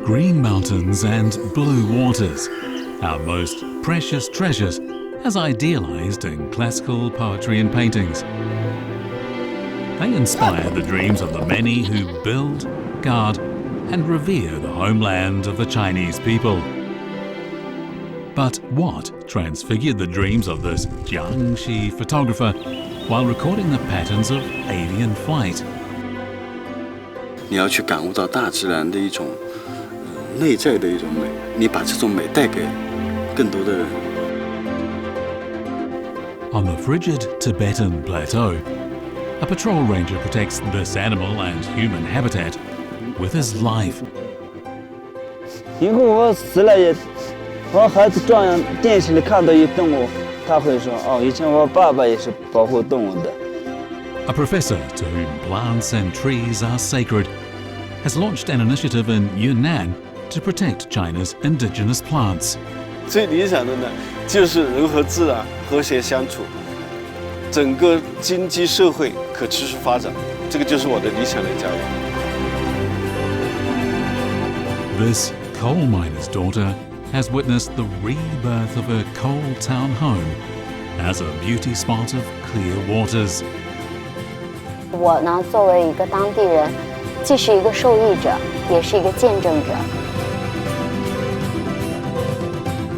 green mountains and blue waters, our most precious treasures as idealized in classical poetry and paintings. They inspire the dreams of the many who build, guard, and revere the homeland of the Chinese people. But what transfigured the dreams of this Jiangxi photographer while recording the patterns of avian flight? 你要去感悟到大自然的一种内在的一种美，你把这种美带给更多的人。 On the frigid Tibetan Plateau, a patrol ranger protects this animal and human habitat with his life. 以后我死了也，我孩子照样电视里看到有动物，他会说：“哦，以前我爸爸也是保护动物的。” A professor to whom plants and trees are sacred has launched an initiative in Yunnan to protect China's indigenous plants. 最理想的呢，就是人和自然和谐相处，整个经济社会可持续发展，这个就是我的理想的家园。 This coal miner's daughter has witnessed the rebirth of her coal town home as a beauty spot of clear waters. 我呢，作为一个当地人，既是一个受益者，也是一个见证者。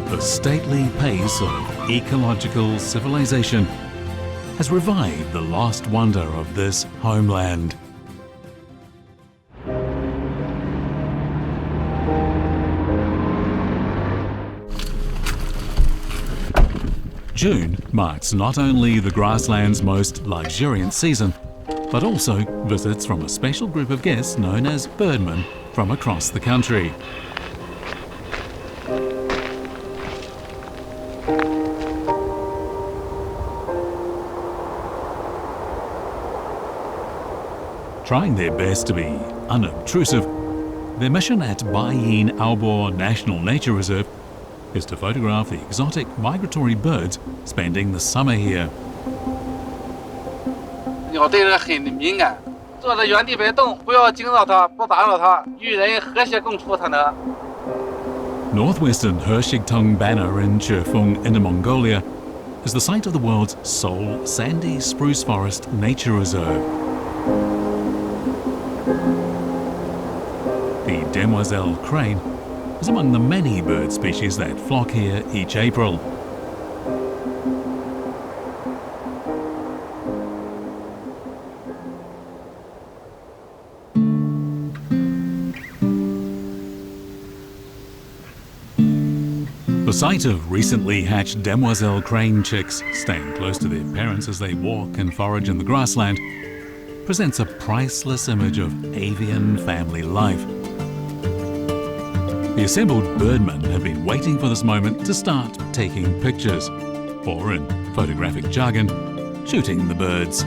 The stately pace of ecological civilization has revived the lost wonder of this homeland. June marks not only the grassland's most luxuriant season, but also visits from a special group of guests known as birdmen from across the country. Trying their best to be unobtrusive, their mission at Baiyin Albor National Nature Reserve is to photograph the exotic migratory birds spending the summer here. 鸟对人很敏感，坐在原地别动，不要惊扰它，不打扰它，与人和谐共处才能。 Northwestern Hershigtung Banner in Chefeng, Inner Mongolia, is the site of the world's sole sandy spruce forest nature reserve. The demoiselle crane is among the many bird species that flock here each April. The sight of recently hatched demoiselle crane chicks staying close to their parents as they walk and forage in the grassland presents a priceless image of avian family life. The assembled birdmen have been waiting for this moment to start taking pictures, or in photographic jargon, shooting the birds.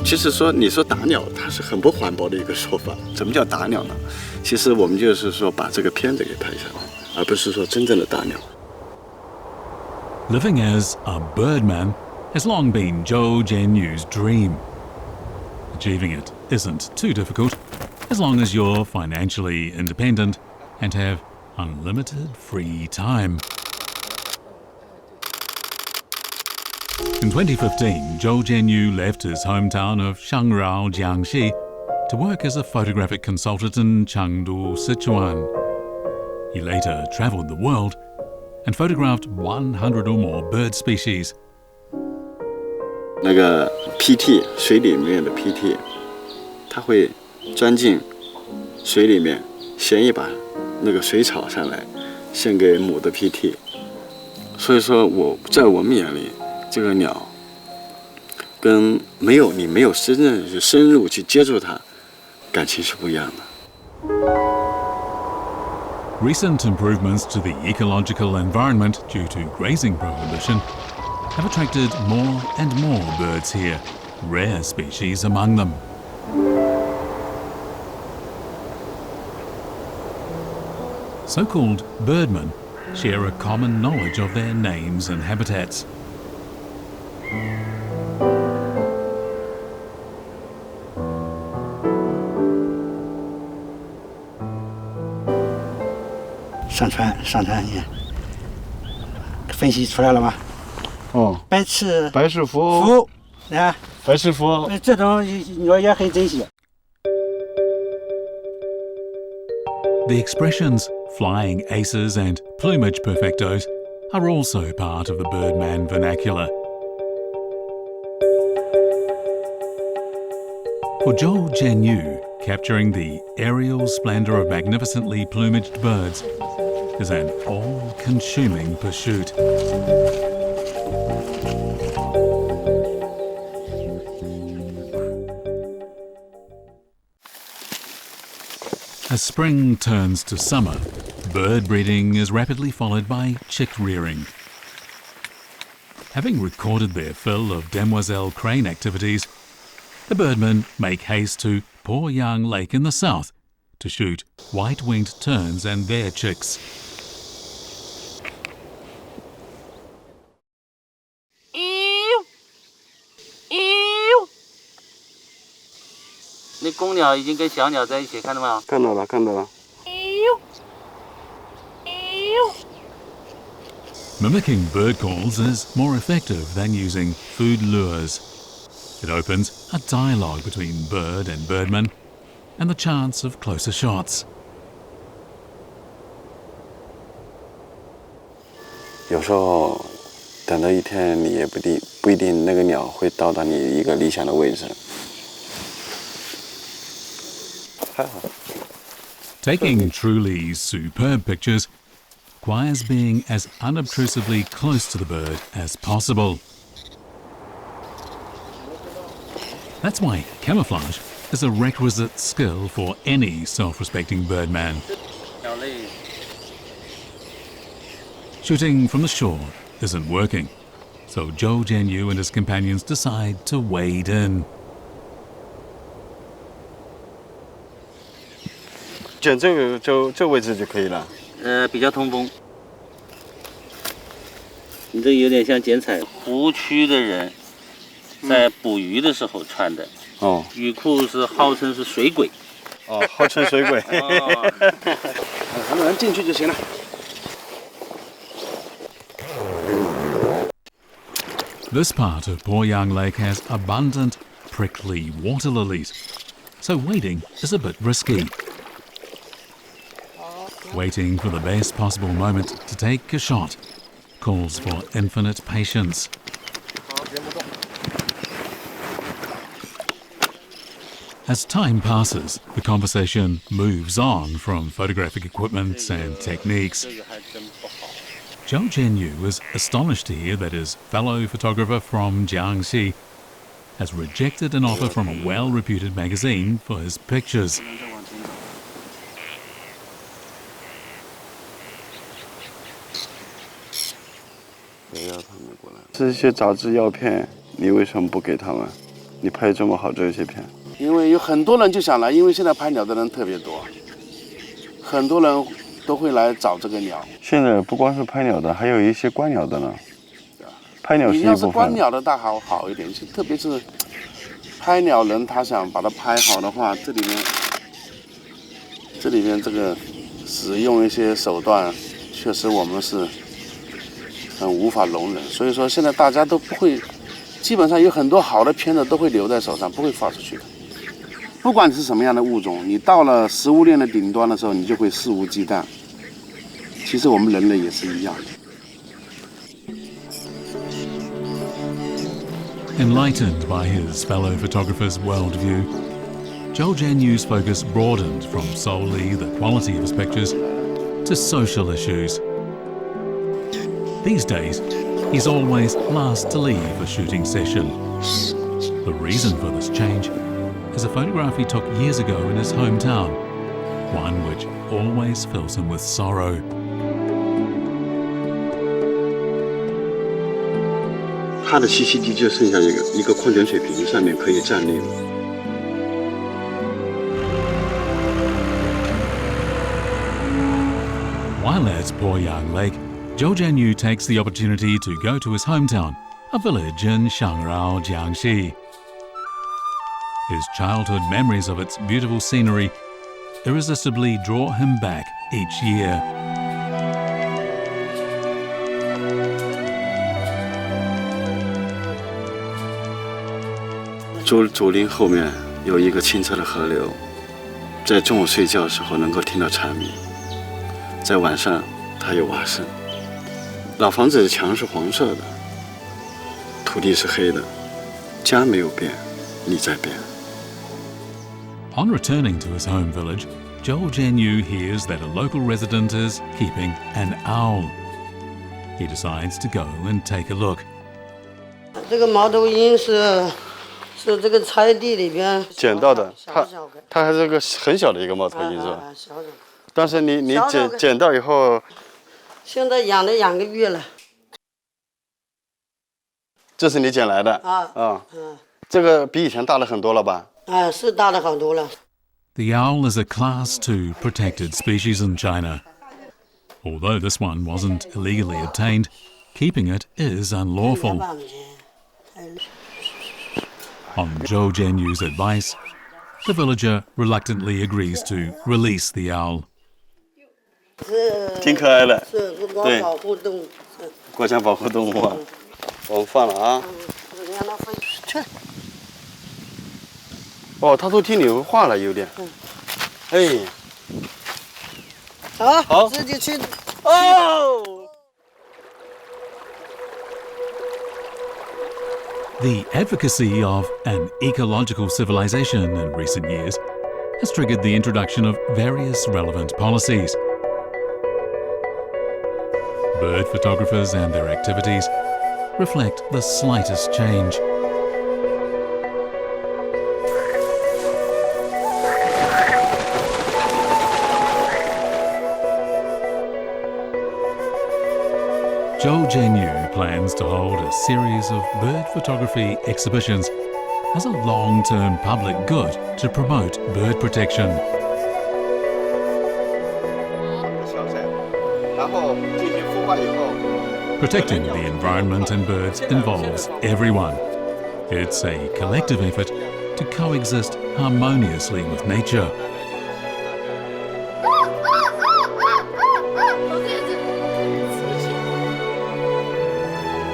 其实说你说打鸟，它是很不环保的一个说法。什么叫打鸟呢？其实我们就是说把这个片子给拍下来，而不是说真正的打鸟。 Living as a birdman has long been Zhou Jianyu's dream. Achieving it isn't too difficult, as long as you're financially independent and have unlimited free time. In 2015, Zhou Jianyu left his hometown of Shangrao, Jiangxi, to work as a photographic consultant in Chengdu, Sichuan. He later traveled the world and photographed 100 or more bird species. 那个 PT 水里面的 PT， 它会钻进水里面，衔一把那个水草上来，献给母的 PT。所以说在我们眼里，这个鸟跟你没有真正去深入去接触它，感情是不一样的。 Recent improvements to the ecological environment due to grazing prohibition have attracted more and more birds here, rare species among them. So-called birdmen share a common knowledge of their names and habitats. 上传你分析出来了吗？哦，白翅白翅蝠，蝠啊，白翅蝠，这种我也很珍惜。 The expressions flying aces and plumage perfectos are also part of the Birdman vernacular. For Zhou Zhenyu, capturing the aerial splendour of magnificently plumaged birds is an all-consuming pursuit. As spring turns to summer, bird breeding is rapidly followed by chick rearing. Having recorded their fill of demoiselle crane activities, the birdmen make haste to Poyang Lake in the south to shoot white-winged terns and their chicks. Mimicking bird calls is more effective than using food lures. It opens a dialogue between bird and birdman and the chance of closer shots. 有时候等到一天，你也不一定那个鸟会到达你一个理想的位置。还好。 Taking truly superb pictures requires being as unobtrusively close to the bird as possible. That's why camouflage is a requisite skill for any self-respecting birdman. Shooting from the shore isn't working, so Zhou Zhenyu and his companions decide to wade in. 捡这个这位置就可以了。比较通风。你这有点像剪彩。湖区的人在捕鱼的时候穿的。哦。雨裤是号称是水鬼。哦，号称水鬼。很多人进去就行了。 This part of Poyang Lake has abundant, prickly water lilies, so wading is a bit risky. Waiting for the best possible moment to take a shot calls for infinite patience. As time passes, the conversation moves on from photographic equipment and techniques. Zhou Zhenyu is astonished to hear that his fellow photographer from Jiangxi has rejected an offer from a well-reputed magazine for his pictures. 这些杂志药片，你为什么不给他们？你拍这么好这些片？因为有很多人就想来，因为现在拍鸟的人特别多，很多人都会来找这个鸟。现在不光是拍鸟的，还有一些观鸟的呢。拍鸟是一部分。你要是观鸟的，大好一点，特别是拍鸟人，他想把它拍好的话，这里面这个使用一些手段，确实我们是很无法容忍。所以说现在大家都不会，基本上有很多好的片子都会留在手上，不会发出去的。不管你是什么样的物种，你到了食物链的顶端的时候，你就会肆无忌惮。其实我们人类也是一样的。 Enlightened by his fellow photographer's worldview, Zhou Zhenyu's focus broadened from solely the quality of his pictures to social issues. These days, he's always last to leave a shooting session. The reason for this change is a photograph he took years ago in his hometown, one which always fills him with sorrow. 它的栖息地就剩下一个矿泉水瓶，上面可以站立了。 While at Poyang Lake, Zhou Zhenyu takes the opportunity to go to his hometown, a village in Shangrao, Jiangxi. His childhood memories of its beautiful scenery irresistibly draw him back each year. 竹林后面有一个清澈的河流，在中午睡觉的时候能够听到蝉鸣，在晚上它有蛙声。老房子的墙是黄色的，土地是黑的，家没有变，你在变。 On returning to his home village, Zhou Jianyu hears that a local resident is keeping an owl. He decides to go and take a look. 这个猫头鹰是这个菜地里边捡到的，小个它还是个很小的一个猫头鹰是吧？小的。但是你捡到以后，现在养了2个月了。这是你捡来的这个比以前大了很多了吧？是大了好多了。 The owl is a Class 2 protected species in China. Although this one wasn't illegally obtained, keeping it is unlawful. On Zhou Jianyu's advice, the villager reluctantly agrees to release the owl. 挺可爱的，是国家保护动物。国家保护动物啊。我们放了啊。让它飞去。哦，它都听你话了，有点。哎。好，自己去。哦。 The advocacy of an ecological civilization in recent years has triggered the introduction of various relevant policies. Bird photographers and their activities reflect the slightest change. Zhou Jianyu plans to hold a series of bird photography exhibitions as a long-term public good to promote bird protection. Protecting the environment and birds involves everyone. It's a collective effort to coexist harmoniously with nature.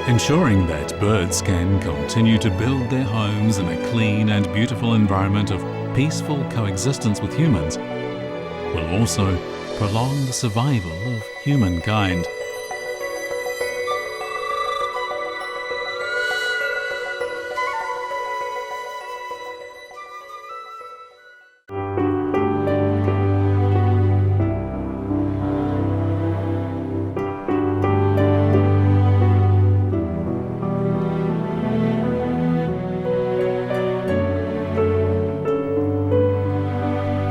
Ensuring that birds can continue to build their homes in a clean and beautiful environment of peaceful coexistence with humans will also prolong the survival of humankind.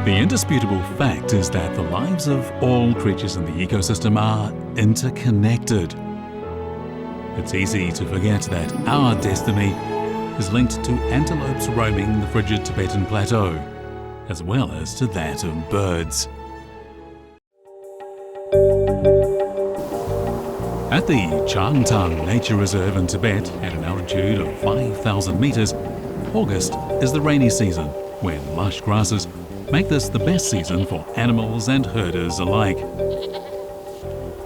The indisputable fact is that the lives of all creatures in the ecosystem are interconnected. It's easy to forget that our destiny is linked to antelopes roaming the frigid Tibetan Plateau, as well as to that of birds. At the Changtang Nature Reserve in Tibet, at an altitude of 5,000 meters, August is the rainy season, when lush grasses make this the best season for animals and herders alike.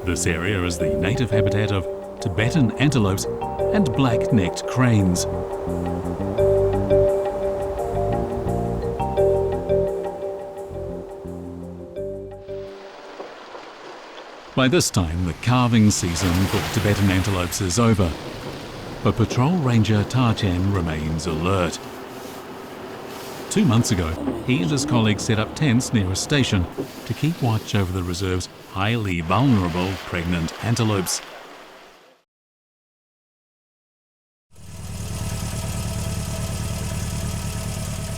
This area is the native habitat of Tibetan antelopes and black-necked cranes. By this time, the calving season for Tibetan antelopes is over, but Patrol Ranger Ta Chen remains alert. 2 months ago, he and his colleagues set up tents near a station to keep watch over the reserve's highly vulnerable pregnant antelopes.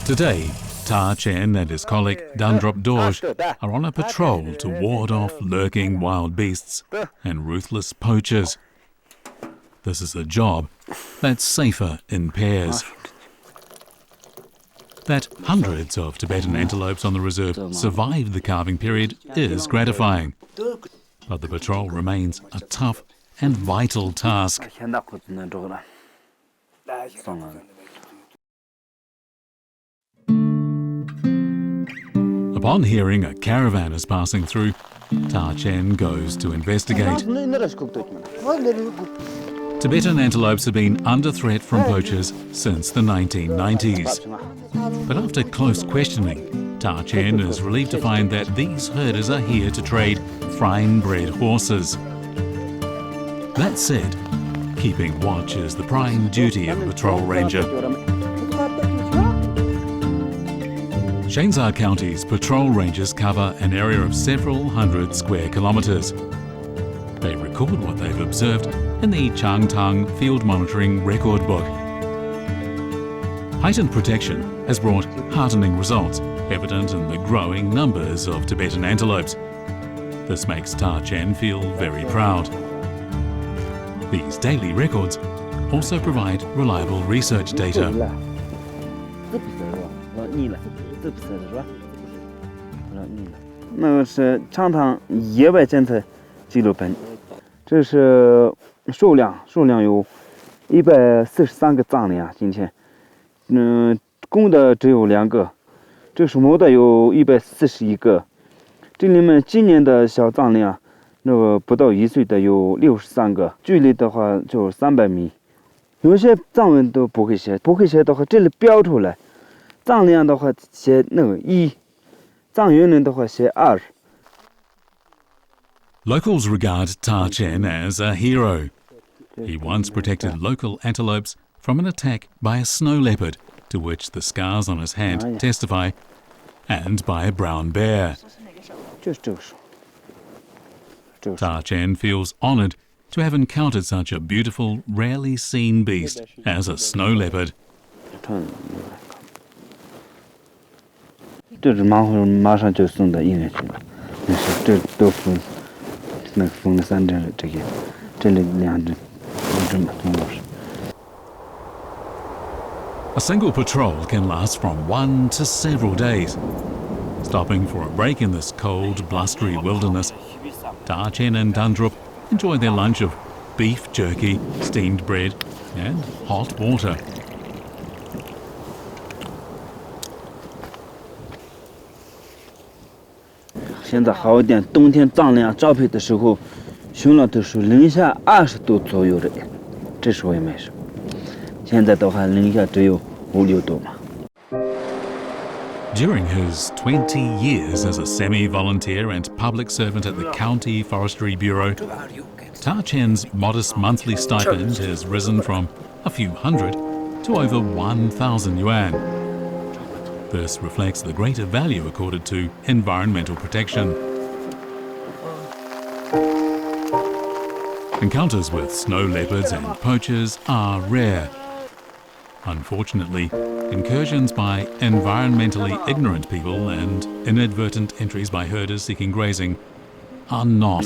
Today, Ta Chen and his colleague Dandrop Dorj are on a patrol to ward off lurking wild beasts and ruthless poachers. This is a job that's safer in pairs. That hundreds of Tibetan antelopes on the reserve survived the calving period is gratifying. But the patrol remains a tough and vital task. Upon hearing a caravan is passing through, Ta Chen goes to investigate. Tibetan antelopes have been under threat from poachers since the 1990s. But after close questioning, Ta Chen is relieved to find that these herders are here to trade fine-bred horses. That said, keeping watch is the prime duty of a patrol ranger. Xuzhou County's patrol rangers cover an area of several hundred square kilometres. They record what they've observed in the Changtang Field Monitoring Record Book. Heightened protection has brought heartening results, evident in the growing numbers of Tibetan antelopes. This makes Ta Chen feel very proud. These daily records also provide reliable research data. 那个是长塘野外检测记录本，这是数量有143个藏羚，今天，公的只有2个，这属母的有141个，这里面今年的小藏羚，那个不到1岁的有63个，距离的话就300米，有些藏文都不会写的话，这里标出来。 藏羚的话写那个1，藏云人的话写2。 Locals regard Ta Chen as a hero. He once protected local antelopes from an attack by a snow leopard, to which the scars on his hand testify, and by a brown bear. Ta Chen feels honoured to have encountered such a beautiful, rarely seen beast as a snow leopard. 这只马上就送到医院去了，没事，这都缝，那个缝了3针了，这里2针，5针吧，总共是。 A single patrol can last from 1 to several days. Stopping for a break in this cold, blustery wilderness, Ta Chen and Dundrup enjoy their lunch of beef jerky, steamed bread, and hot water. 现在好一点，冬天藏羚交配的时候，熊了都是零下20度左右的，这时候也没事。现在的话，零下只有5、6度嘛。 During his 20 years as a semi-volunteer and public servant at the County Forestry Bureau, Ta Chen's modest monthly stipend has risen from a few hundred to over 1,000 yuan. This reflects the greater value accorded to environmental protection. Encounters with snow leopards and poachers are rare. Unfortunately, incursions by environmentally ignorant people and inadvertent entries by herders seeking grazing are not.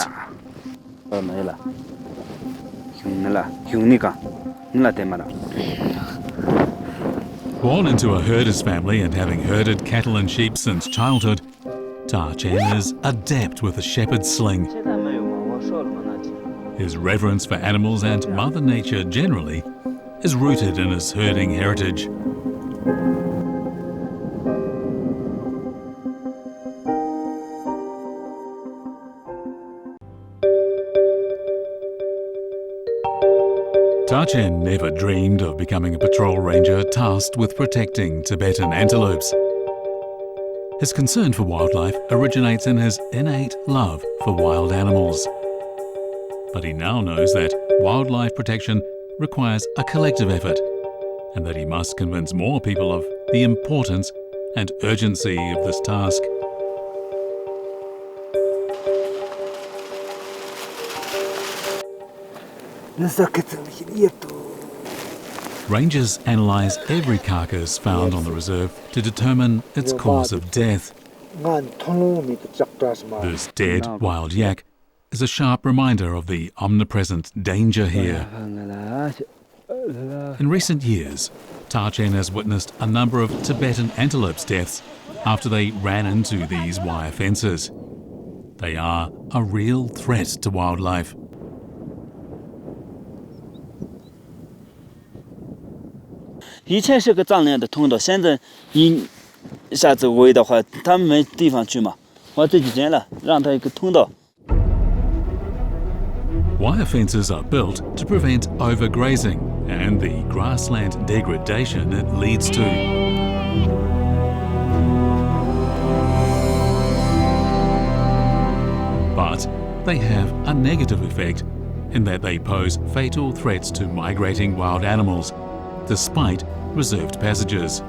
Born into a herder's family and having herded cattle and sheep since childhood, Ta Chen is adept with a shepherd's sling. His reverence for animals and Mother Nature generally is rooted in his herding heritage. Ta Chen never dreamed of becoming a patrol ranger tasked with protecting Tibetan antelopes. His concern for wildlife originates in his innate love for wild animals. But he now knows that wildlife protection requires a collective effort, and that he must convince more people of the importance and urgency of this task. Rangers analyse every carcass found on the reserve to determine its cause of death. This dead wild yak is a sharp reminder of the omnipresent danger here. In recent years, Ta Chen has witnessed a number of Tibetan antelopes' deaths after they ran into these wire fences. They are a real threat to wildlife. 以前是个藏羚的通道，现在一下子围的话，他们没地方去嘛，我自己建了，让他一个通道。Wire fences are built to prevent overgrazing and the grassland degradation it leads to. But they have a negative effect in that they pose fatal threats to migrating wild animals, despite reserved passages.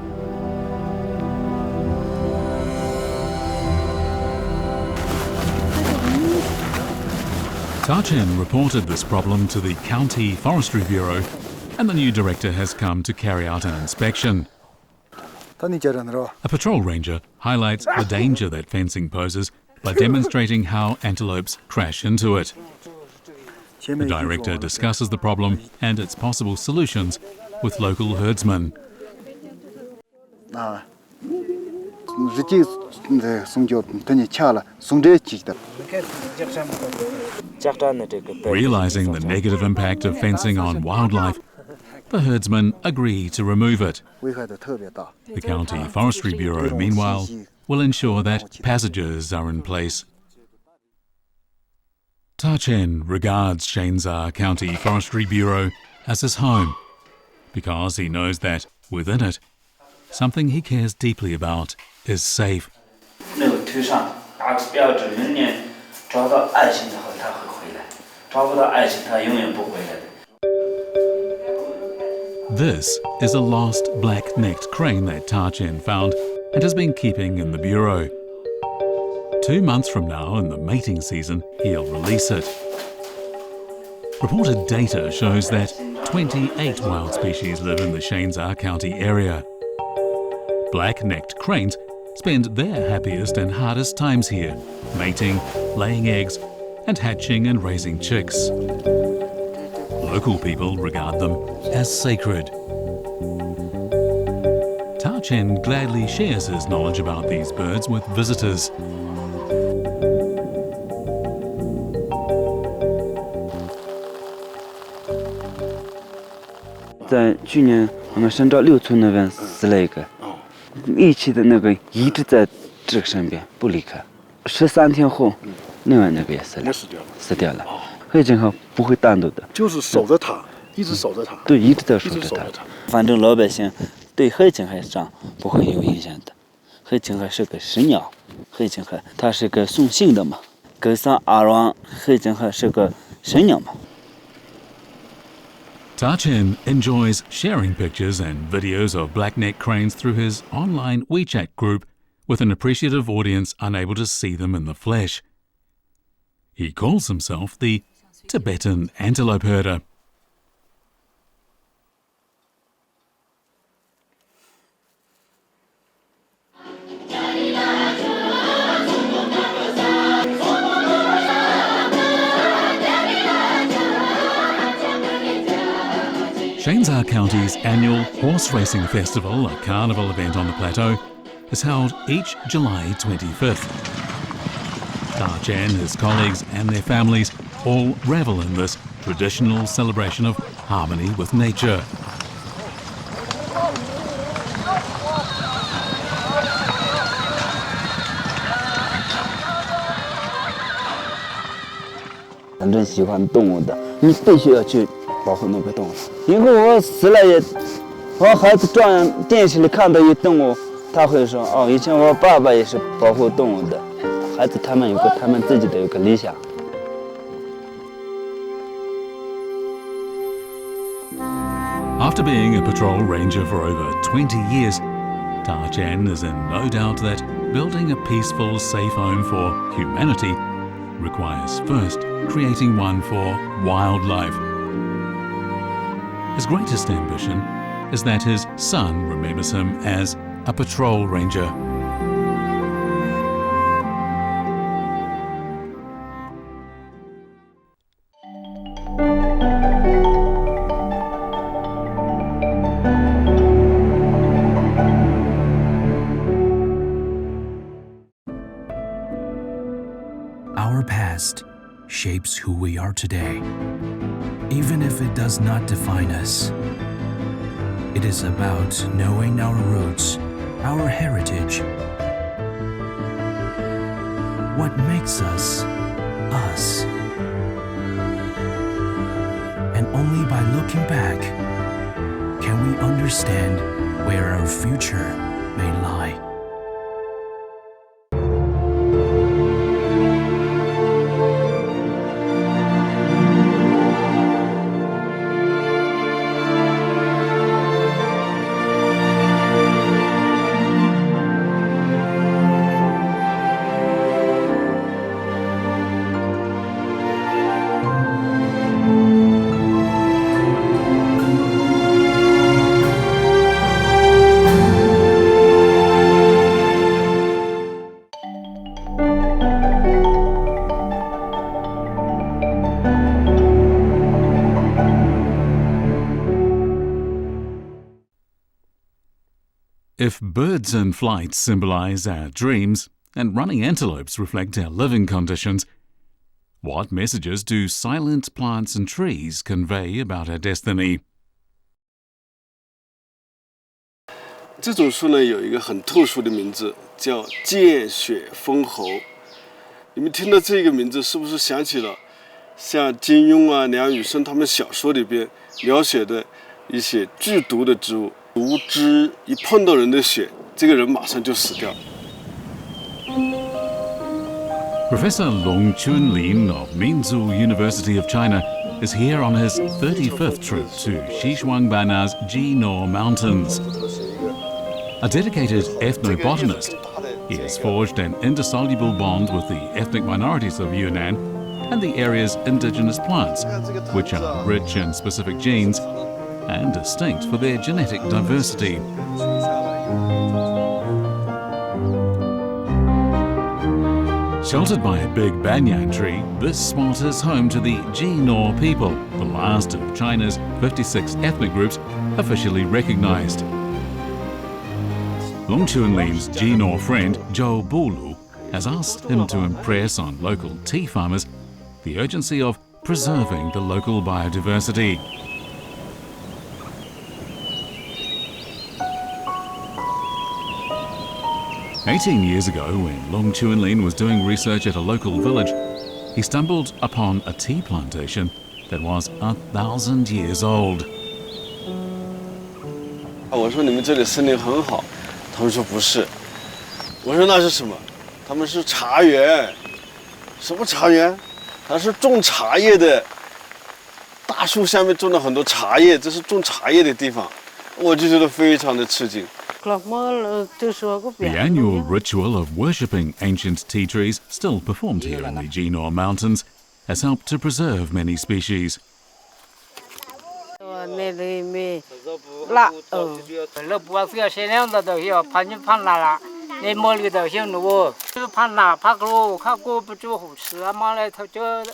Tachen reported this problem to the County Forestry Bureau, and the new director has come to carry out an inspection. A patrol ranger highlights the danger that fencing poses by demonstrating how antelopes crash into it. The director discusses the problem and its possible solutions with local herdsmen. Realizing the negative impact of fencing on wildlife, the herdsmen agree to remove it. The County Forestry Bureau, meanwhile, will ensure that passages are in place. Tachen regards Xuzhou County Forestry Bureau as his home because he knows that within it, something he cares deeply about is safe. This is a lost black-necked crane that Tachen found and has been keeping in the bureau. 2 months from now, in the mating season, he'll release it. Reported data shows that 28 wild species live in the Xuzhou County area. Black-necked cranes spend their happiest and hardest times here, mating, laying eggs, and hatching and raising chicks. Local people regard them as sacred. Tachen gladly shares his knowledge about these birds with visitors.在去年我们山庄6村那边死了一个，一起的那个一直在这个身边不离开。13天后，另外那个也死了，死掉了。黑颈鹤不会单独的，就是守着它，一直守着它。对，一直在守着它。反正老百姓对黑颈鹤上不会有影响的。黑颈鹤是个食鸟，黑颈鹤它是个送信的嘛，狗桑阿郎黑颈鹤是个食鸟嘛。Tachen enjoys sharing pictures and videos of black-necked cranes through his online WeChat group with an appreciative audience unable to see them in the flesh. He calls himself the Tibetan antelope herder. Xuzhou County's annual horse racing festival, a carnival event on the plateau, is held each July 25th. Tachen, his colleagues and their families all revel in this traditional celebration of harmony with nature.真正喜欢动物的，你必须要去保护那个动物。以后我死了也，我孩子照样电视里看到有动物，他会说哦，以前我爸爸也是保护动物的。孩子他们有个他们自己的有个理想。After being a patrol ranger for over 20 years, Tachen is in no doubt that building a peaceful, safe home for humanity requires first creating one for wildlife. His greatest ambition is that his son remembers him as a patrol ranger. Our past shapes who we are today, even if it does not define us. It is about knowing our roots, our heritage, what makes us us. only by looking back can we understand where our future may lie. If birds in flight symbolize our dreams and running antelopes reflect our living conditions, what messages do silent plants and trees convey about our destiny? 这种树呢，有一个很特殊的名字，叫见血封喉。你们听到这个名字，是不是想起了像金庸啊、梁羽生他们小说里边描写的一些剧毒的植物？毒汁一碰到人的血，这个人马上就死掉。Professor Long Chunlin of Minzu University of China is here on his 35th trip to Xizhuangbanna's Jinor Mountains. A dedicated ethnobotanist, he has forged an indissoluble bond with the ethnic minorities of Yunnan and the area's indigenous plants, which are rich in specific genes and distinct for their genetic diversity. Sheltered by a big banyan tree, this spot is home to the Jinor people, the last of China's 56 ethnic groups officially recognized. Long Chunlin's Jinor friend, Zhou Bulu, has asked him to impress on local tea farmers the urgency of preserving the local biodiversity. "18 years ago, when Long Chunlin was doing research at a local village, he stumbled upon a tea plantation that was 1,000 years old. 我说你们这里森林很好，他们说不是。我说那是什么？他们是茶园。什么茶园？它是种茶叶的，大树下面种了很多茶叶，这是种茶叶的地方。我就觉得非常的吃惊。The annual ritual of worshipping ancient tea trees, still performed here in the Jinor Mountains, has helped to preserve many species.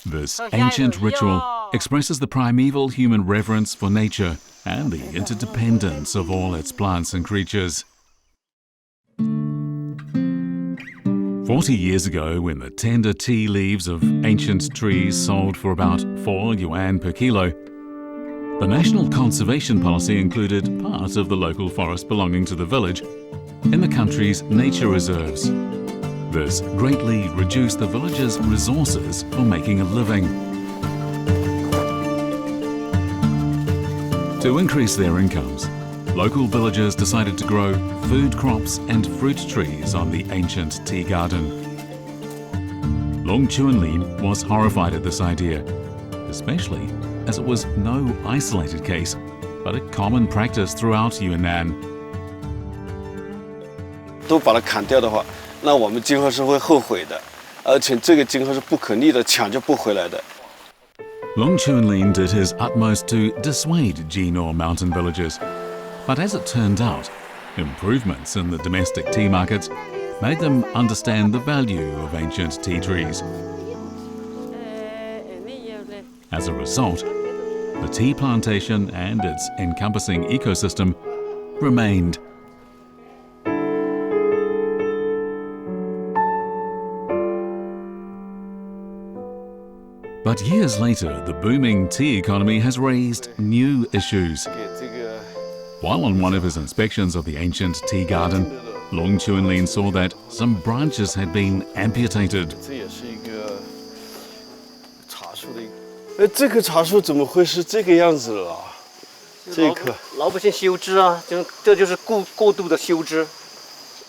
This ancient ritual expresses the primeval human reverence for nature and the interdependence of all its plants and creatures. 40 years ago, when the tender tea leaves of ancient trees sold for about 4 yuan per kilo, the national conservation policy included part of the local forest belonging to the village in the country's nature reserves. This greatly reduced the village's resources for making a living. To increase their incomes, local villagers decided to grow food crops and fruit trees on the ancient tea garden. Long Chunlin was horrified at this idea, especially as it was no isolated case, but a common practice throughout Yunnan. 都把它砍掉的话，那我们今后是会后悔的，而且这个今后是不可逆的，抢救不回来的。 Long Chunlin did his utmost to dissuade Jinor mountain villagers, but as it turned out, improvements in the domestic tea markets made them understand the value of ancient tea trees. As a result, the tea plantation and its encompassing ecosystem remained. But years later, the booming tea economy has raised new issues. While on one of his inspections of the ancient tea garden, Long Chunlin saw that some branches had been amputated. 哎，这棵茶树怎么会是这个样子了？这棵老百姓修枝啊，这就是过度的修枝。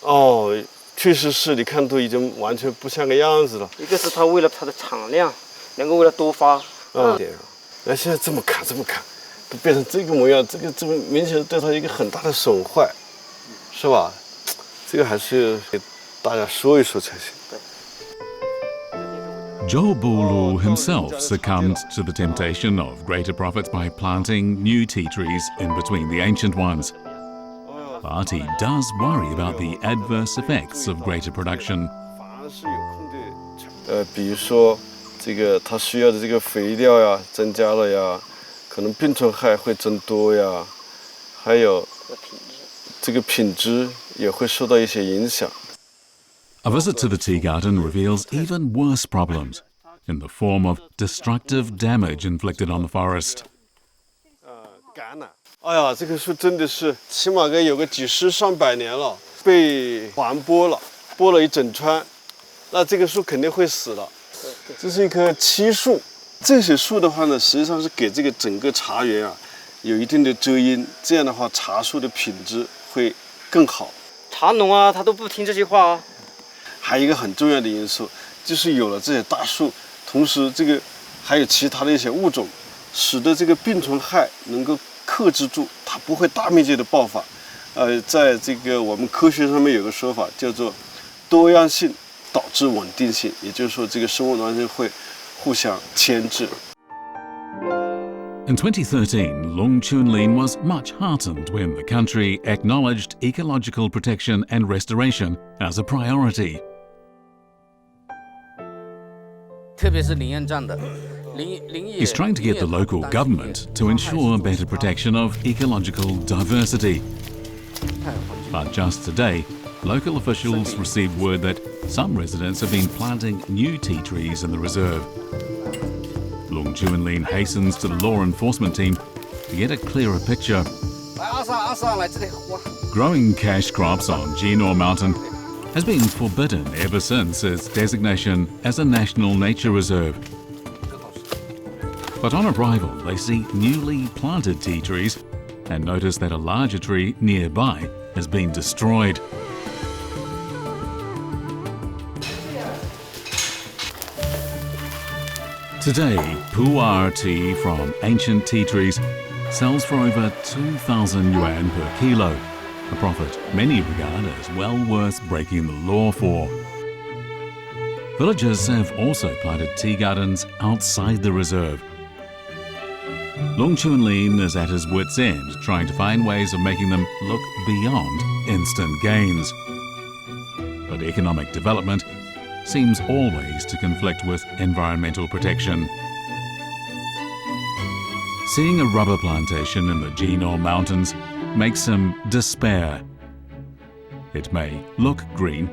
哦，确实是，你看都已经完全不像个样子了。一个是它为了它的产量，能够为了多发。那现在这么砍，都变成这个模样，这么明显对它一个很大的损坏，是吧？这个还是给大家说一说才行。Zhou Bulu himself succumbed to the temptation of greater profits by planting new tea trees in between the ancient ones. But he does worry about the adverse effects of greater production. 比如说这个它需要的这个肥料呀增加了呀，可能病虫害会增多呀，还有这个品质也会受到一些影响。A visit to the tea garden reveals even worse problems in the form of destructive damage inflicted on the forest. 橄榄，哎呀，这棵树真的是起码该有个几十上百年了，被环剥了，剥了一整川，那这个树肯定会死了。这是一棵漆树，这些树的话呢，实际上是给这个整个茶园啊有一定的遮阴，这样的话茶树的品质会更好。茶农啊，他都不听这些话啊。还有一个很重要的因素，就是有了这些大树，同时这个还有其他的一些物种，使得这个病虫害能够克制住，它不会大面积的爆发。在这个我们科学上面有个说法叫做多样性导致稳定性，也就是说这个生物多样性会互相牵制。In 2013, Lung Chunlin was much heartened when the country acknowledged ecological protection and restoration as a priority. He's trying to get the local government to ensure better protection of ecological diversity. But just today, local officials received word that some residents have been planting new tea trees in the reserve. Lung Chunlin hastens to the law enforcement team to get a clearer picture. Growing cash crops on Xuzhou Mountain has been forbidden ever since its designation as a national nature reserve. But on arrival, they see newly planted tea trees and notice that a larger tree nearby has been destroyed. Today, pu'er tea from ancient tea trees sells for over 2,000 yuan per kilo, a profit many regard as well worth breaking the law for. Villagers have also planted tea gardens outside the reserve. Lung Chunlin is at his wit's end, trying to find ways of making them look beyond instant gains. But economic development seems always to conflict with environmental protection. Seeing a rubber plantation in the Xuzhou Mountains makes him despair. It may look green,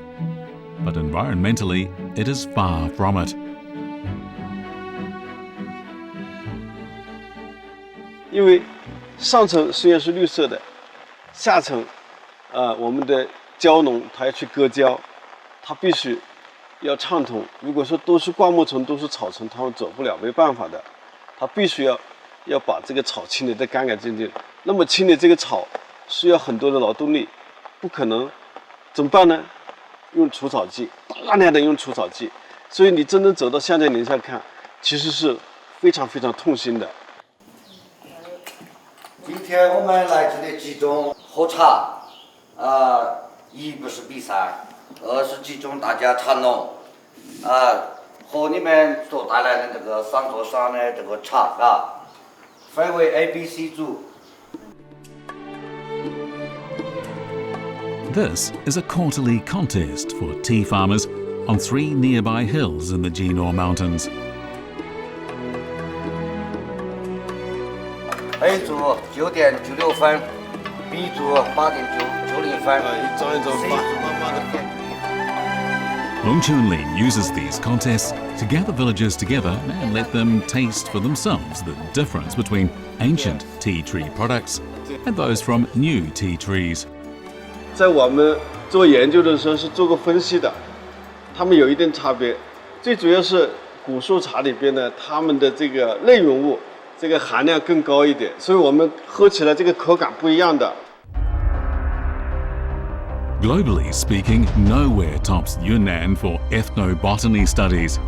but environmentally it is far from it. 因为上层虽然是绿色的，下层，我们的蕉农他要去割蕉，他必须要畅通。如果说都是灌木丛、都是草丛，他们走不了，没办法的。他必须要把这个草清理得干干净净。那么清理这个草需要很多的劳动力，不可能，怎么办呢？用除草剂，大量的用除草剂。所以你真正走到橡胶林下看，其实是非常非常痛心的。今天我们来这里集中喝茶，一不是比赛，二是集中大家茶农，和你们所带来的这个三座山的这个茶，分为 A、B、C 组。This is a quarterly contest for tea farmers on 3 nearby hills in the Xuzhou Mountains. A 组9点96分 ，B 组8点90分，一张一张发，慢慢的发。Lung Chunlin uses these contests to gather villagers together and let them taste for themselves the difference between ancient tea tree products and those from new tea trees. 在我们做研究的时候是做过分析的，它们有一定差别。最主要是古树茶里边呢，它们的这个内容物这个含量更高一点，所以我们喝起来这个口感不一样的。Globally speaking, nowhere tops Yunnan for ethnobotany studies.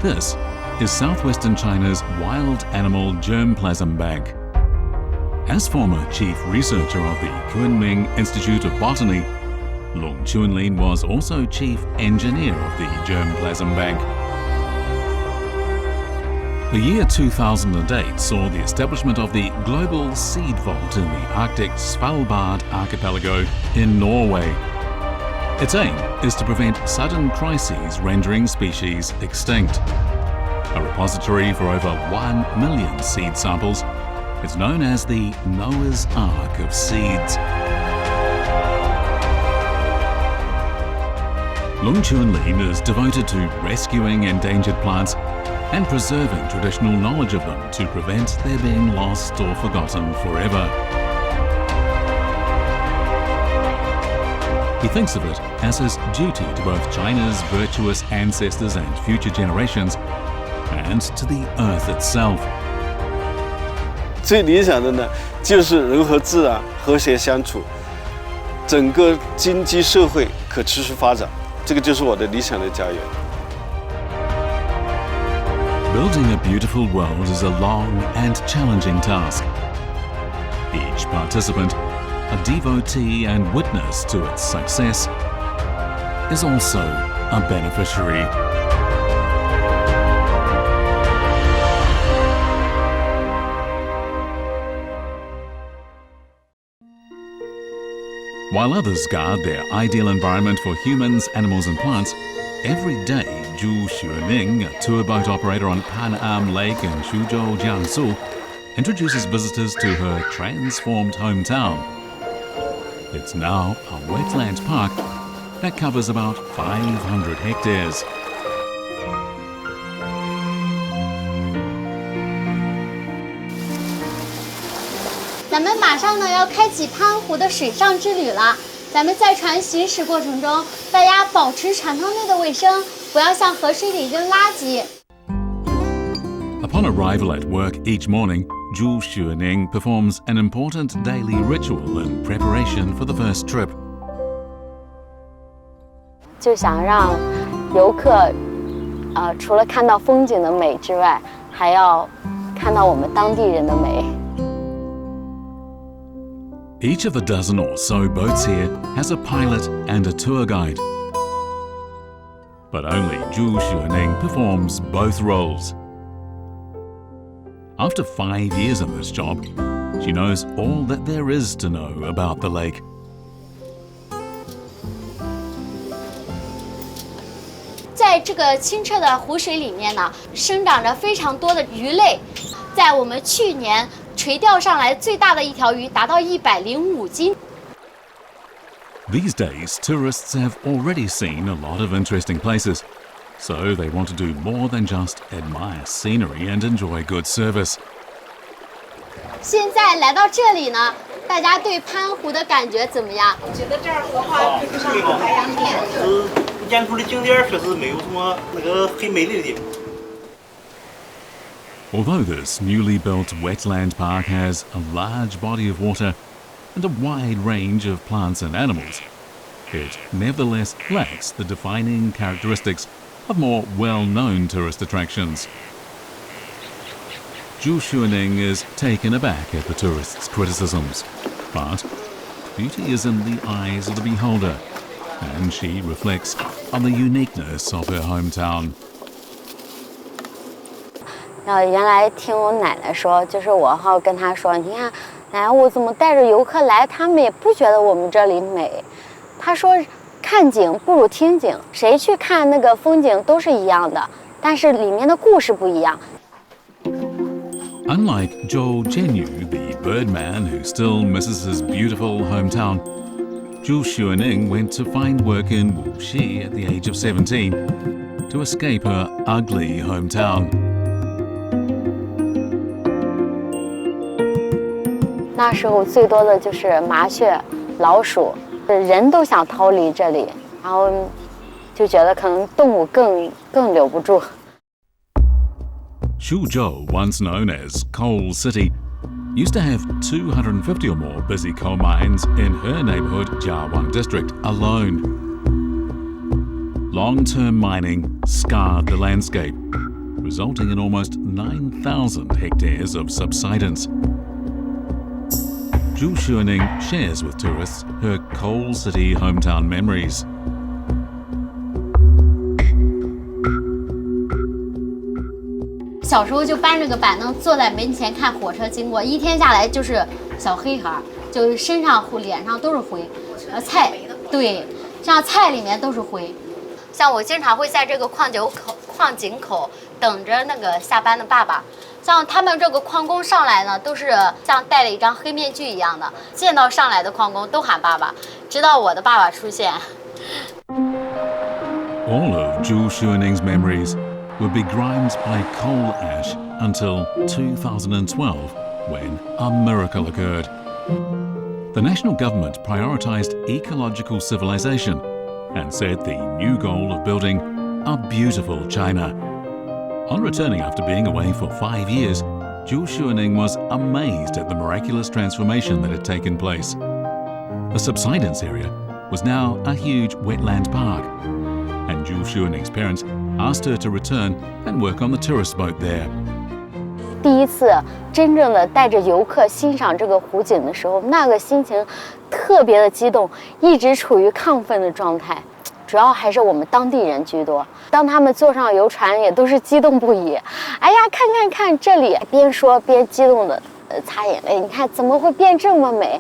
This is southwestern China's wild animal germplasm bank. As former chief researcher of the Kunming Institute of Botany, Lung Chunlin was also chief engineer of the germplasm bank. The year 2008 saw the establishment of the Global Seed Vault in the Arctic Svalbard archipelago in Norway. Its aim is to prevent sudden crises rendering species extinct. A repository for over 1 million seed samples, it's known as the Noah's Ark of Seeds. Lung Chunlin is devoted to rescuing endangered plants and preserving traditional knowledge of them to prevent their being lost or forgotten forever. He thinks of it as his duty to both China's virtuous ancestors and future generations, and to the Earth itself. 最理想的呢，就是人和自然和谐相处，整个经济社会可持续发展，这个就是我的理想的家园。 Building a beautiful world is a long and challenging task. Each participant, a devotee and witness to its success, is also a beneficiary. While others guard their ideal environment for humans, animals and plants, every day Zhu Xuening, a tour boat operator on Pan Am Lake in Xuzhou, Jiangsu, introduces visitors to her transformed hometown. It's now a wetland park that covers about 500 hectares. 咱们马上呢要开启潘湖的水上之旅了。咱们在船行驶过程中，大家保持船舱内的卫生，不要向河水里扔垃圾。Upon arrival at work each morning, Zhu Xuening performs an important daily ritual in preparation for the first trip. 就想让游客，除了看到风景的美之外，还要看到我们当地人的美。 Each of the dozen or so boats here has a pilot and a tour guide. But only Zhu Xuening performs both roles. After 5 years in this job, she knows all that there is to know about the lake. 在这个清澈的湖水里面呢，生长着非常多的鱼类。在我们去年垂钓上来最大的一条鱼达到105斤。These days, tourists have already seen a lot of interesting places, so they want to do more than just admire scenery and enjoy good service. 现在来到这里呢，大家对潘湖的感觉怎么样？我觉得这儿荷花配不上海洋点。沿途的景点确实没有什么那个很美丽的地方。 Although this newly built wetland park has a large body of water and a wide range of plants and animals, it nevertheless lacks the defining characteristics of more well-known tourist attractions. Zhu Xuening is taken aback at the tourists' criticisms, but beauty is in the eyes of the beholder, and she reflects on the uniqueness of her hometown. 原来听我奶奶说，就是我跟她说，你看，奶奶我怎么带着游客来，他们也不觉得我们这里美。她说，看景不如听景，谁去看那个风景都是一样的，但是里面的故事不一样。Unlike Zhou Zhenyu, the birdman who still misses his beautiful hometown, Zhu Xuening went to find work in Wuxi at the age of 17 to escape her ugly hometown. 那时候最多的就是麻雀、老鼠，人都想逃离这里，然后就觉得可能动物更留不住。Xuzhou, once known as Coal City, used to have 250 or more busy coal mines in her neighborhood Jiawang district alone. Long-term mining scarred the landscape, resulting in almost 9,000 hectares of subsidence. Xuzhou shares with tourists her Coal City hometown memories. 小时候就搬着个板凳坐在门前看火车经过，一天下来就是小黑孩，就身上脸上都是灰，菜对，像菜里面都是灰。像我经常会在这个矿井口等着那个下班的爸爸。像他们这个矿工上来呢，都是像戴了一张黑面具一样的，见到上来的矿工都喊爸爸，直到我的爸爸出现。All of Xuzhou's memories would be grimed by coal ash until 2012, when a miracle occurred. The national government prioritized ecological civilization and set the new goal of building a beautiful China. On returning after being away for 5 years, Xuzhou was amazed at the miraculous transformation that had taken place. The subsidence area was now a huge wetland park, and Xuzhou's parents asked her to return and work on the tourist boat there. 第一次真正的带着游客欣赏这个湖景的时候，那个心情特别的激动，一直处于亢奋的状态。主要还是我们当地人居多，当他们坐上游船，也都是激动不已。哎呀，看这里，边说边激动的擦眼泪。你看怎么会变这么美？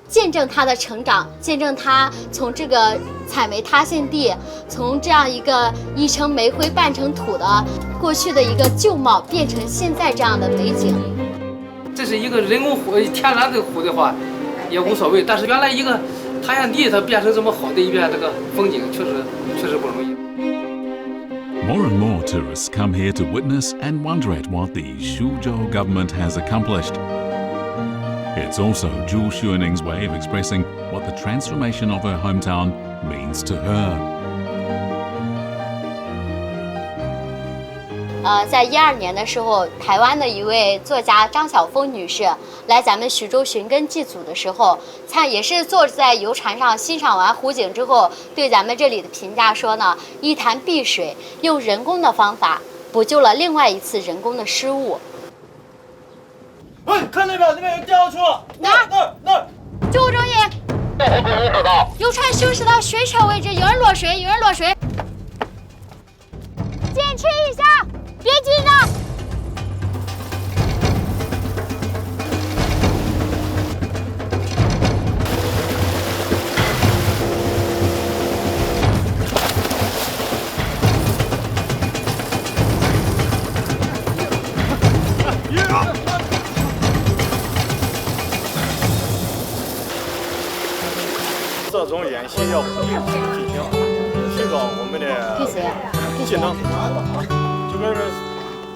见证他的成长，见证他从这个采煤塌陷地，从这样一个一成煤灰半成土的过去的一个旧貌，变成现在这样的美景。这是一个人工湖，天然的湖的话也无所谓，但是原来一个塌陷地，它变成这么好的一片这个风景，确实不容易。More and more tourists come here to witness and wonder at what the Xuzhou government has accomplished. It's also Xuzhou's way of expressing what the transformation of her hometown means to her. 在12年的时候，台湾的一位作家张晓峰女士来咱们徐州寻根祭祖的时候，也是坐在游船上欣赏完湖景之后，对咱们这里的评价说呢，一潭碧水用人工的方法补救了另外一次人工的失误。哎，看那边，那边有吊车，哪儿？救护中心。游船行驶到水车位置，有人落水。坚持一下，别紧张。这种演习要不定期进行，提高我们的技能。就跟是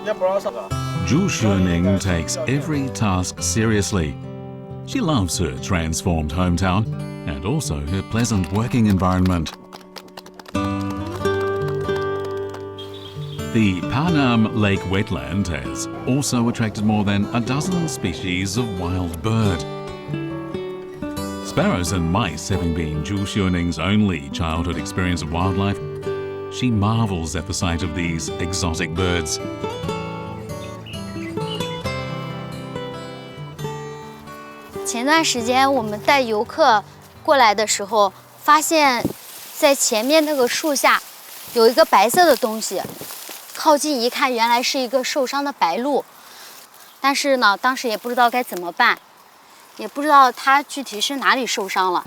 也不让上课。Xuzhou takes every task seriously. She loves her transformed hometown and also her pleasant working environment. The Panam Lake wetland has also attracted more than a dozen species of wild bird. Sparrows and mice having been Xuzhou's only childhood experience of wildlife, she marvels at the sight of these exotic birds. 前段时间我们带游客过来的时候，发现在前面那个树下有一个白色的东西，靠近一看，原来是一个受伤的白鹭。但是呢，当时也不知道该怎么办，也不知道它具体是哪里受伤了。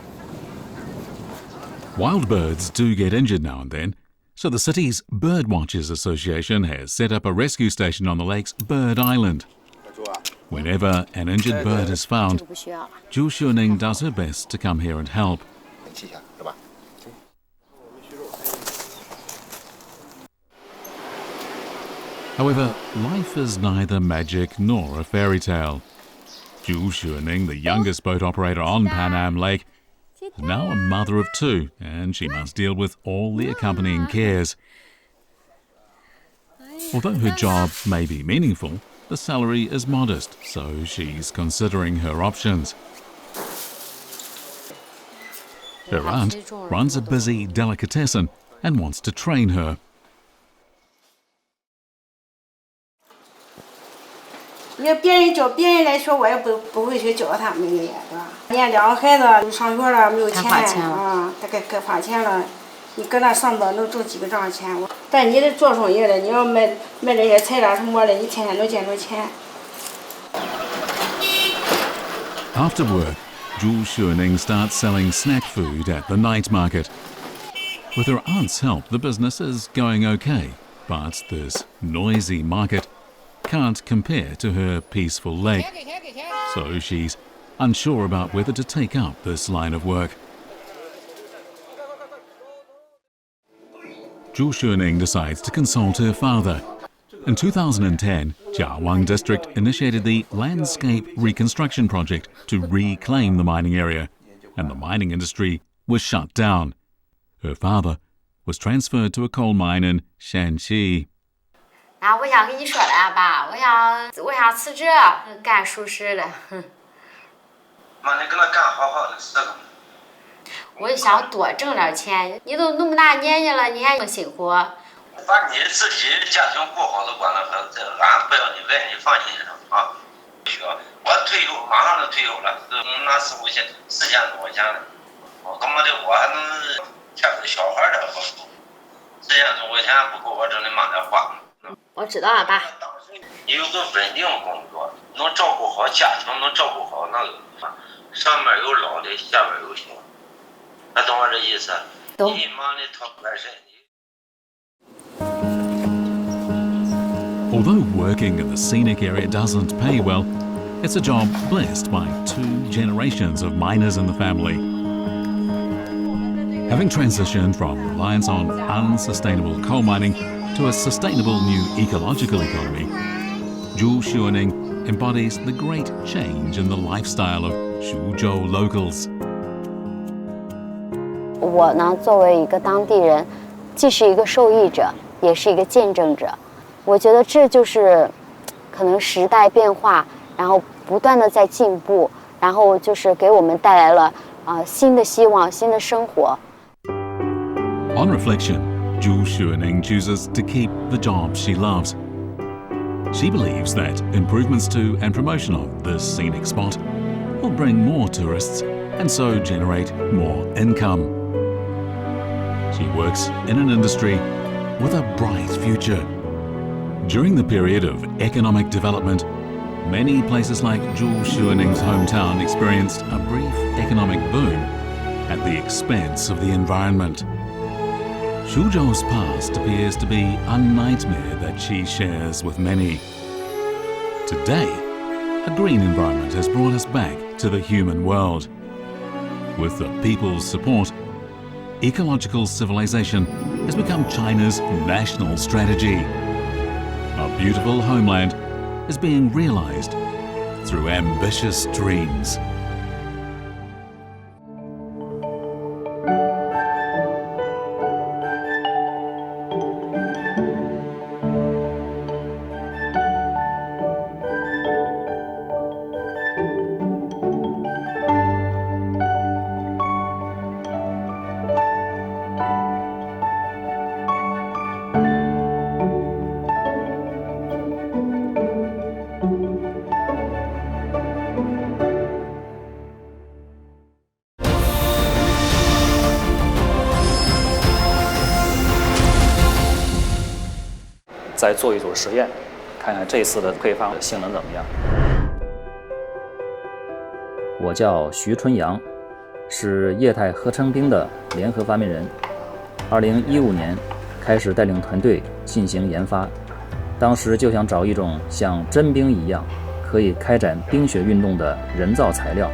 Wild birds do get injured now and then, so the city's Bird Watchers Association has set up a rescue station on the lake's Bird Island. Whenever an injured bird is found, Xuzhou does her best to come here and help. However, life is neither magic nor a fairy tale. Xuzhou, the youngest boat operator on Panam Lake, is now a mother of two, and she must deal with all the accompanying cares. Although her job may be meaningful, the salary is modest, so she's considering her options. Her aunt runs a busy delicatessen and wants to train her. 你要别人教别人来学，我也不会去教他们的呀，对吧？人家两个孩子上学了，没有钱啊，他该花钱了。你搁那上班能挣几个账钱？但你得做生意了，你要卖这些材料什么的，你天天能见着钱。After work, Zhu Xuening starts selling snack food at the night market. With her aunt's help, the business is going okay, but this noisy market can't compare to her peaceful lake, so she's unsure about whether to take up this line of work. Zhu Xuening decides to consult her father. In 2010, Jiawang District initiated the Landscape Reconstruction Project to reclaim the mining area, and the mining industry was shut down. Her father was transferred to a coal mine in Shanxi. 啊，我想跟你说了吧，我想辞职，干熟食的。妈，你跟他干好好的是了。我就想多挣点钱，你都那么大年纪了，你还那么辛苦。把你自己家庭过好了，管了好，这俺不要你问，你放心上啊。我退休，马上就退休了，拿4000多块钱了。我他妈的我还能添个小孩的好处，4000多块钱不够，我只能慢点花。 我知道了，爸。你有个稳定工作，能照顾好家庭，能照顾好那个，上面有老的，下面有小，那懂我这意思？懂。你忙的讨不来身。Although working in the scenic area doesn't pay well, it's a job blessed by 2 generations of miners in the family. Having transitioned from reliance on unsustainable coal mining to a sustainable new ecological economy, Zhu Xuening embodies the great change in the lifestyle of Xuzhou locals. 我呢，作为一个当地人，既是一个受益者，也是一个见证者。我觉得这就是可能时代变化，然后不断的在进步，然后就是给我们带来了新的希望、新的生活。On reflection, Zhu Xuening chooses to keep the job she loves. She believes that improvements to and promotion of this scenic spot will bring more tourists and so generate more income. She works in an industry with a bright future. During the period of economic development, many places like Zhu Xuening's hometown experienced a brief economic boom at the expense of the environment. Xuzhou's past appears to be a nightmare that she shares with many. Today, a green environment has brought us back to the human world. With the people's support, ecological civilization has become China's national strategy. A beautiful homeland is being realized through ambitious dreams. "再做一组实验，看看这次的配方的性能怎么样。我叫徐春阳，是液态合成冰的联合发明人。2015年开始带领团队进行研发，当时就想找一种像真冰一样可以开展冰雪运动的人造材料。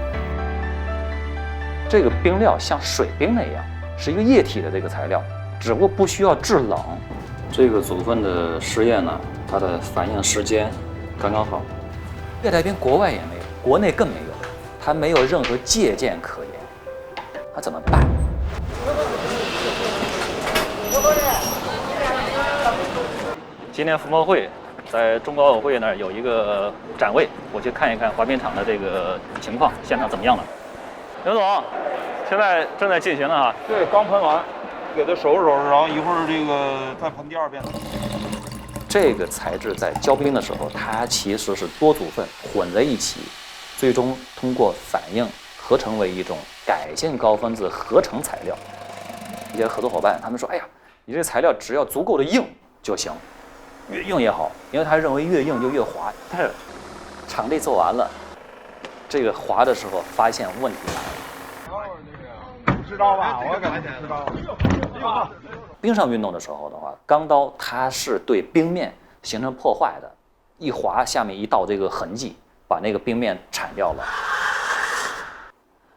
这个冰料像水冰那样，是一个液体的这个材料，只不过不需要制冷。这个组分的实验呢，它的反应时间刚刚好。液态冰国外也没有，国内更没有，它没有任何借鉴可言，它怎么办？今年伏魔会在中国奥委会那儿有一个展位，我去看一看滑冰场的这个情况，现场怎么样了？刘总，现在正在进行呢啊。对，刚喷完，给它收拾收拾，然后一会儿这个再喷第二遍。这个材质在浇冰的时候，它其实是多组分混在一起，最终通过反应合成为一种改性高分子合成材料。一些合作伙伴他们说：“哎呀，你这材料只要足够的硬就行，越硬越好，因为他认为越硬就越滑。”但是场地做完了，这个滑的时候发现问题来了。知道吧？我感觉知道。冰上运动的时候的话，钢刀它是对冰面形成破坏的，一滑下面一道这个痕迹，把那个冰面铲掉了。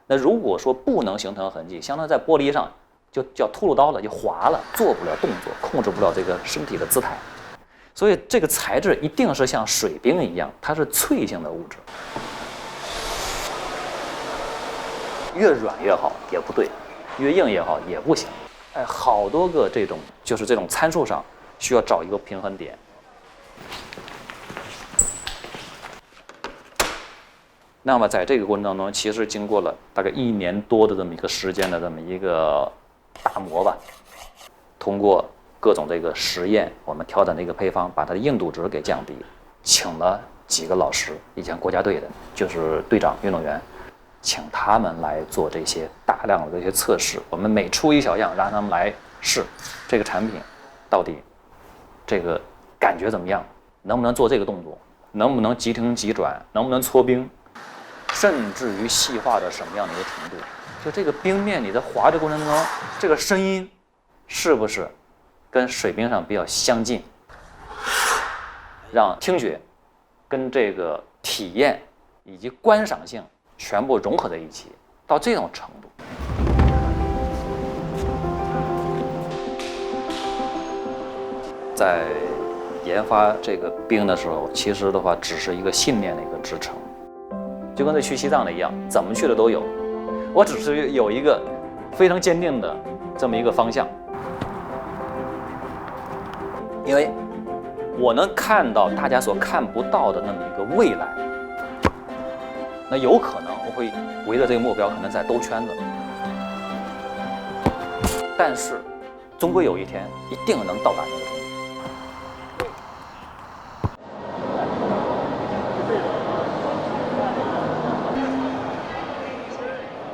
那如果说不能形成痕迹，相当于在玻璃上就叫秃噜刀了，就滑了，做不了动作，控制不了这个身体的姿态。所以这个材质一定是像水冰一样，它是脆性的物质，越软越好也不对，越硬也好也不行。哎，好多个这种就是这种参数上需要找一个平衡点。那么在这个过程当中，其实经过了大概1年多的这么一个时间的这么一个打磨吧，通过各种这个实验，我们调整的一个配方，把它的硬度值给降低，请了几个老师，以前国家队的，就是队长、运动员。请他们来做这些大量的这些测试，我们每出一小样，让他们来试这个产品到底这个感觉怎么样，能不能做这个动作，能不能急停急转，能不能搓冰，甚至于细化到什么样的一个程度，就这个冰面你在滑的过程中，这个声音是不是跟水冰上比较相近，让听觉跟这个体验以及观赏性全部融合在一起，到这种程度。在研发这个冰的时候，其实的话只是一个信念的一个支撑，就跟这去西藏的一样，怎么去的都有。我只是有一个非常坚定的这么一个方向，因为我能看到大家所看不到的那么一个未来。那有可能我会围着这个目标可能在兜圈子，但是终归有一天一定能到达那个程度。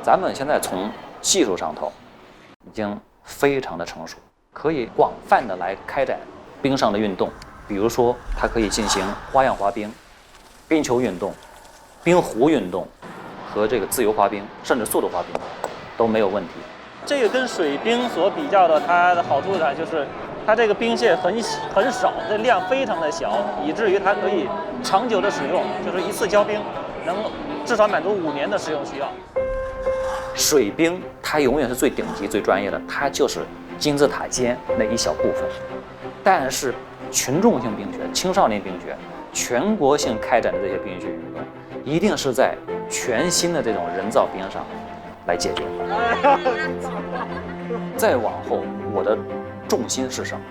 咱们现在从技术上头已经非常的成熟，可以广泛的来开展冰上的运动，比如说它可以进行花样滑冰、冰球运动、冰壶运动和这个自由滑冰，甚至速度滑冰都没有问题。这个跟水冰所比较的，它的好处呢，就是它这个冰屑很少，这量非常的小，以至于它可以长久的使用，就是一次浇冰能至少满足5年的使用需要。水冰它永远是最顶级、最专业的，它就是金字塔尖那一小部分。但是群众性冰雪、青少年冰雪、全国性开展的这些冰雪运动，一定是在全新的这种人造冰上来解决。再往后，我的重心是什么？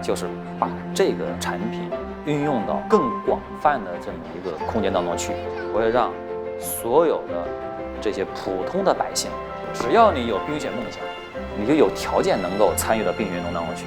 就是把这个产品运用到更广泛的这么一个空间当中去。我会让所有的这些普通的百姓，只要你有冰雪梦想，你就有条件能够参与到冰雪运动当中去。